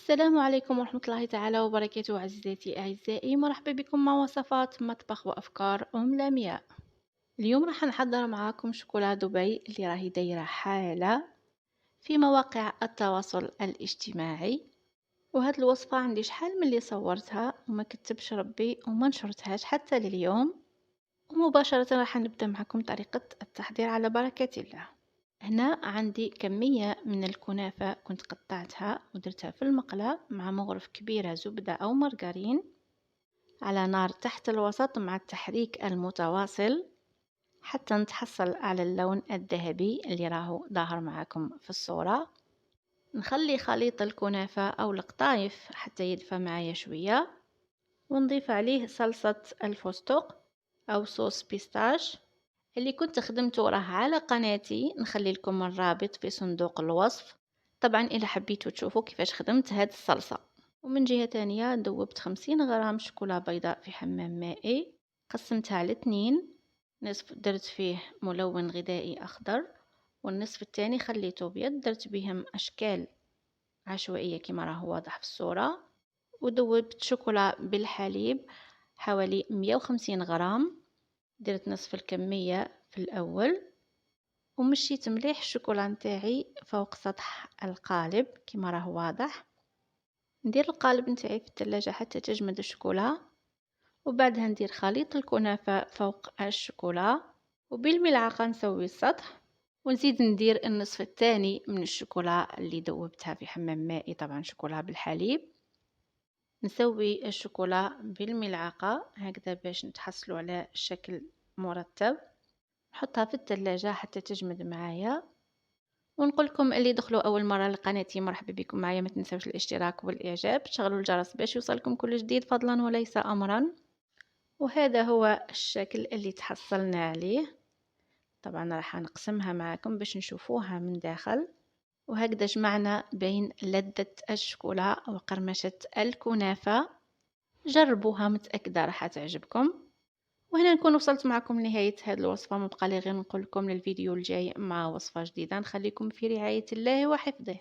السلام عليكم ورحمة الله تعالى وبركاته عزيزاتي أعزائي، مرحبا بكم مع وصفات مطبخ وأفكار لمياء. اليوم راح نحضر معاكم شوكولا دبي اللي راهي دايرة حالة في مواقع التواصل الاجتماعي. وهاد الوصفة عندي شحال من اللي صورتها وما كتبش ربي وما نشرتهاش حتى لليوم. ومباشرة راح نبدأ معكم طريقة التحضير على بركة الله. هنا عندي كمية من الكنافة كنت قطعتها ودرتها في المقلاة مع مغرف كبيرة زبدة أو مارغرين على نار تحت الوسط مع التحريك المتواصل حتى نتحصل على اللون الذهبي اللي راهو ظاهر معكم في الصورة. نخلي خليط الكنافة أو القطايف حتى يدفى معايا شوية، ونضيف عليه صلصة الفستق أو صوص بيستاش اللي كنت خدمته راه على قناتي. نخلي لكم الرابط في صندوق الوصف طبعا إذا حبيتوا تشوفوا كيفاش خدمت هاد الصلصة. ومن جهة تانية ذوبت 50 غرام شوكولا بيضاء في حمام مائي، قسمتها على 2، نصف درت فيه ملون غذائي أخضر والنصف الثاني خليته أبيض، درت بهم أشكال عشوائية كما راه واضح في الصورة. وذوبت شوكولا بالحليب حوالي 150 غرام، درت نصف الكمية في الأول ومشيت مليح الشوكولا نتاعي فوق سطح القالب كما راه واضح. ندير القالب نتاعي في الثلاجة حتى تجمد الشوكولا، وبعدها ندير خليط الكنافة فوق الشوكولا وبالملعقة نسوي السطح، ونزيد ندير النصف الثاني من الشوكولا اللي ذوبتها في حمام مائي، طبعا شوكولا بالحليب. نسوي الشوكولا بالملعقة هكذا باش نتحصلوا على شكل مرتب. نحطها في الثلاجة حتى تجمد معايا. ونقولكم اللي دخلوا اول مره لقناتي مرحبا بكم معايا، ما تنسوش الاشتراك والاعجاب، تشغلوا الجرس باش يوصلكم كل جديد فضلا وليس امرا. وهذا هو الشكل اللي تحصلنا عليه. طبعا راح نقسمها معكم باش نشوفوها من داخل. وهكذا جمعنا بين لذة الشوكولا وقرمشة الكنافة. جربوها متأكدة راح تعجبكم. وهنا نكون وصلت معكم لنهاية هذه الوصفة، مبقى لي غير نقول لكم للفيديو الجاي مع وصفة جديدة. نخليكم في رعاية الله وحفظه.